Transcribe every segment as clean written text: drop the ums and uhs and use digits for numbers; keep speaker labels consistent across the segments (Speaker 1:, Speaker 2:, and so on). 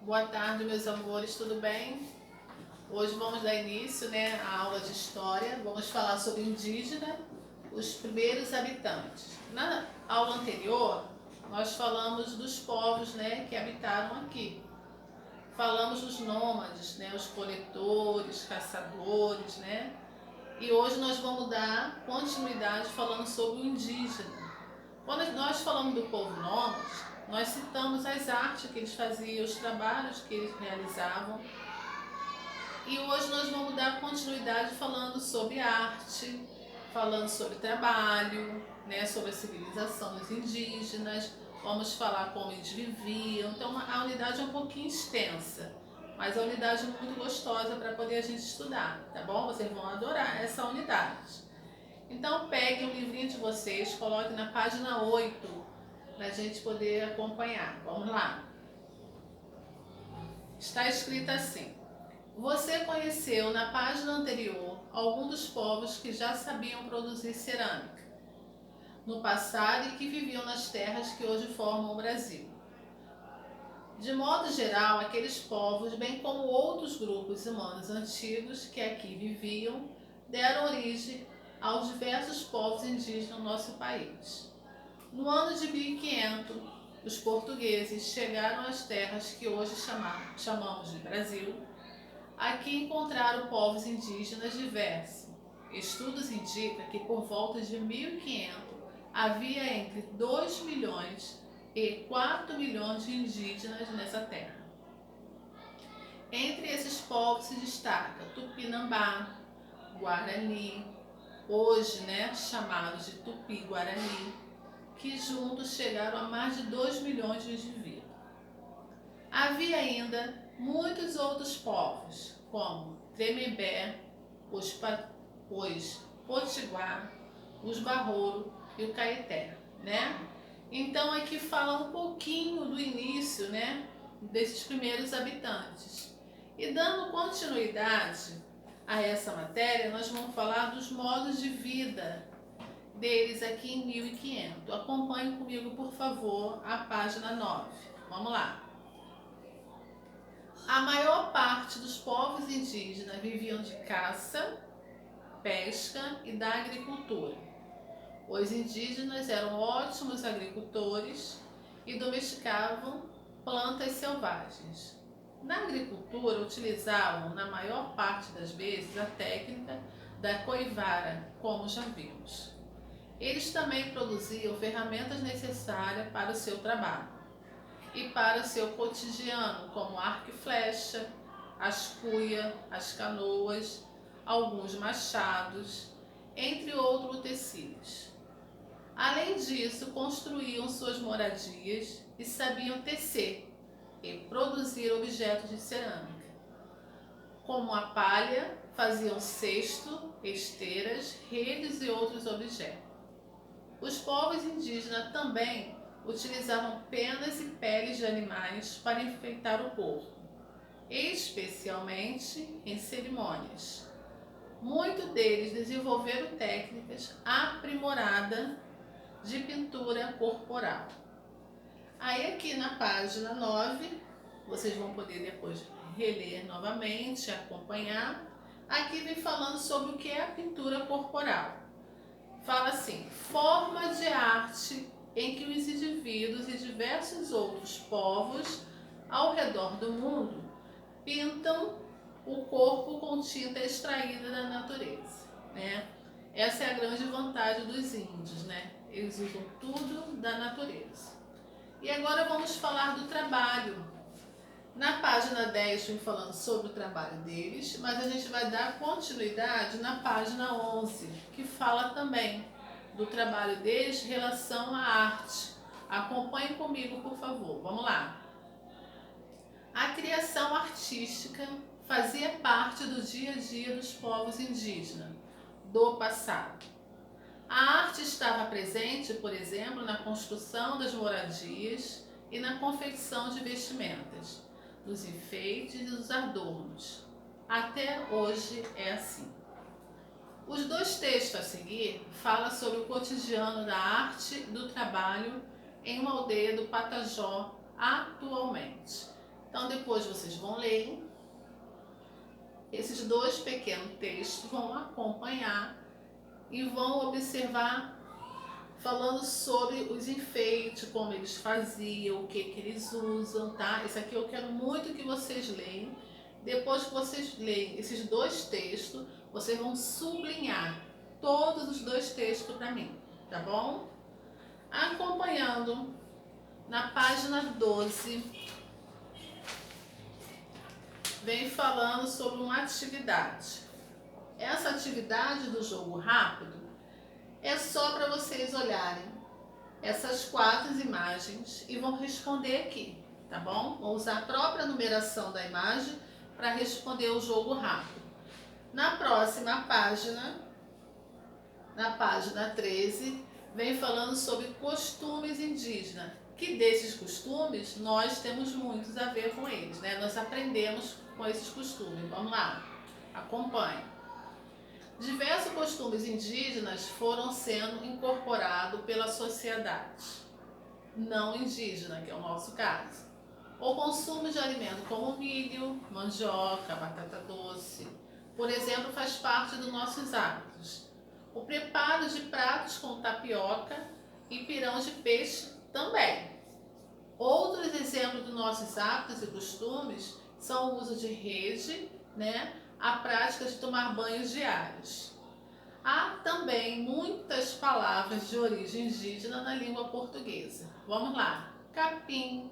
Speaker 1: Boa tarde, meus amores, tudo bem? Hoje vamos dar início, à aula de História. Vamos falar sobre indígena, os primeiros habitantes. Na aula anterior, nós falamos dos povos, que habitaram aqui. Falamos dos nômades, os coletores, caçadores, E hoje nós vamos dar continuidade falando sobre o indígena. Quando nós falamos do povo nômade, nós citamos as artes que eles faziam, os trabalhos que eles realizavam. E hoje nós vamos dar continuidade falando sobre arte, falando sobre trabalho, sobre a civilização dos indígenas. Vamos falar como eles viviam. Então a unidade é um pouquinho extensa, mas a unidade é muito gostosa para poder a gente estudar, tá bom? Vocês vão adorar essa unidade. Então peguem o livrinho de vocês, coloquem na página 8 para a gente poder acompanhar. Vamos lá. Está escrito assim: você conheceu na página anterior algum dos povos que já sabiam produzir cerâmica no passado e que viviam nas terras que hoje formam o Brasil. De modo geral, aqueles povos, bem como outros grupos humanos antigos que aqui viviam, deram origem aos diversos povos indígenas no nosso país. No ano de 1500, os portugueses chegaram às terras que hoje chamamos de Brasil. Aqui encontraram povos indígenas diversos. Estudos indicam que por volta de 1500 havia entre 2 milhões e 4 milhões de indígenas nessa terra. Entre esses povos se destaca Tupinambá, Guarani, hoje chamados de Tupi-Guarani, que juntos chegaram a mais de 2 milhões de indivíduos. Havia ainda muitos outros povos, como Tremembé, os Potiguar, os Barrouro e o Caeté, Então aqui fala um pouquinho do início, desses primeiros habitantes. E dando continuidade a essa matéria, nós vamos falar dos modos de vida deles aqui em 1500. Acompanhe comigo, por favor, a página 9. Vamos lá. A maior parte dos povos indígenas viviam de caça, pesca e da agricultura. Os indígenas eram ótimos agricultores e domesticavam plantas selvagens. Na agricultura, utilizavam, na maior parte das vezes, a técnica da coivara, como já vimos. Eles também produziam ferramentas necessárias para o seu trabalho e para o seu cotidiano, como arco e flecha, as cuias, as canoas, alguns machados, entre outros utensílios. Além disso, construíam suas moradias e sabiam tecer e produzir objetos de cerâmica. Como a palha, faziam cesto, esteiras, redes e outros objetos. Os povos indígenas também utilizavam penas e peles de animais para enfeitar o corpo, especialmente em cerimônias. Muitos deles desenvolveram técnicas aprimoradas de pintura corporal. Aí aqui na página 9, vocês vão poder depois reler novamente, acompanhar. Aqui vem falando sobre o que é a pintura corporal. Fala assim: forma de arte em que os indivíduos e diversos outros povos ao redor do mundo pintam o corpo com tinta extraída da natureza, Essa é a grande vantagem dos índios, Eles usam tudo da natureza. E agora vamos falar do trabalho. Na página 10 vem falando sobre o trabalho deles, mas a gente vai dar continuidade na página 11, que fala também do trabalho deles em relação à arte. Acompanhe comigo, por favor. Vamos lá. A criação artística fazia parte do dia a dia dos povos indígenas do passado. A arte estava presente, por exemplo, na construção das moradias e na confecção de vestimentas, dos enfeites e dos adornos. Até hoje é assim. Os dois textos a seguir falam sobre o cotidiano da arte e do trabalho em uma aldeia do Patajó atualmente. Então depois vocês vão ler esses dois pequenos textos, vão acompanhar e vão observar falando sobre os enfeites, como eles faziam, o que eles usam, tá? Esse aqui eu quero muito que vocês leiam. Depois que vocês leem esses dois textos, vocês vão sublinhar todos os dois textos para mim, tá bom? Acompanhando na página 12, vem falando sobre uma atividade. Essa atividade do jogo rápido é só para vocês olharem essas 4 imagens e vão responder aqui, tá bom? Vou usar a própria numeração da imagem para responder o jogo rápido. Na próxima página, na página 13, vem falando sobre costumes indígenas, que desses costumes nós temos muitos a ver com eles, né? Nós aprendemos com esses costumes. Vamos lá, acompanhe. Diversos costumes indígenas foram sendo incorporados pela sociedade não indígena, que é o nosso caso. O consumo de alimentos como milho, mandioca, batata doce, por exemplo, faz parte dos nossos hábitos. O preparo de pratos com tapioca e pirão de peixe também. Outros exemplos dos nossos hábitos e costumes são o uso de rede, né? A prática de tomar banhos diários. Há também muitas palavras de origem indígena na língua portuguesa. Vamos lá: capim,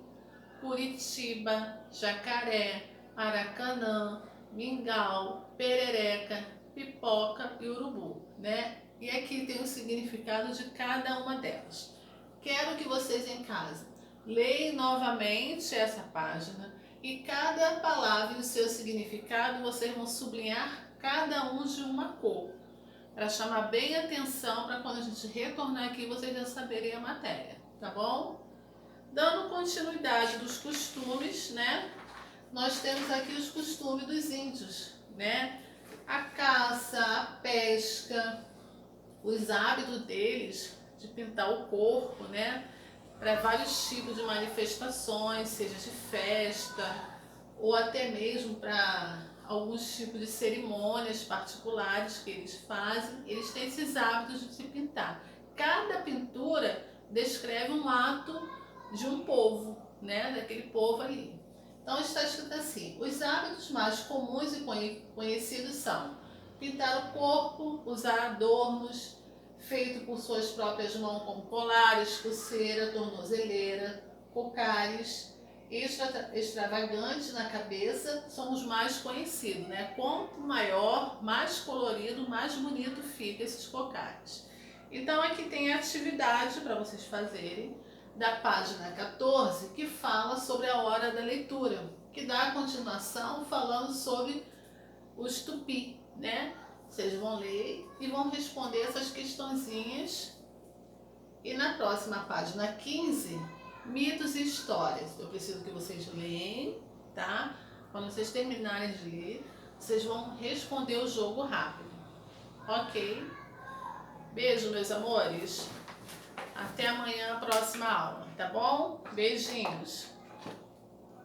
Speaker 1: Curitiba, jacaré, maracanã, mingau, perereca, pipoca e urubu, né? E aqui tem o significado de cada uma delas. Quero que vocês em casa leiam novamente essa página e cada palavra e o seu significado vocês vão sublinhar cada um de uma cor, para chamar bem a atenção, para quando a gente retornar aqui vocês já saberem a matéria, tá bom? Dando continuidade dos costumes, né? Nós temos aqui os costumes dos índios, né? A caça, a pesca, os hábitos deles de pintar o corpo, né? Para vários tipos de manifestações, seja de festa ou até mesmo para alguns tipos de cerimônias particulares que eles fazem. Eles têm esses hábitos de se pintar. Cada pintura descreve um ato de um povo, né? Daquele povo ali. Então está escrito assim: os hábitos mais comuns e conhecidos são pintar o corpo, usar adornos feito por suas próprias mãos, como colares, pulseira, tornozeleira, cocares, extravagantes na cabeça, são os mais conhecidos, né? Quanto maior, mais colorido, mais bonito fica esses cocares. Então aqui tem a atividade para vocês fazerem da página 14, que fala sobre a hora da leitura, que dá a continuação falando sobre os tupi, né? Vocês vão ler e vão responder essas questõezinhas. E na próxima página 15, mitos e histórias. Eu preciso que vocês leiam, tá? Quando vocês terminarem de ler, vocês vão responder o jogo rápido. Ok? Beijo, meus amores. Até amanhã, a próxima aula, tá bom? Beijinhos.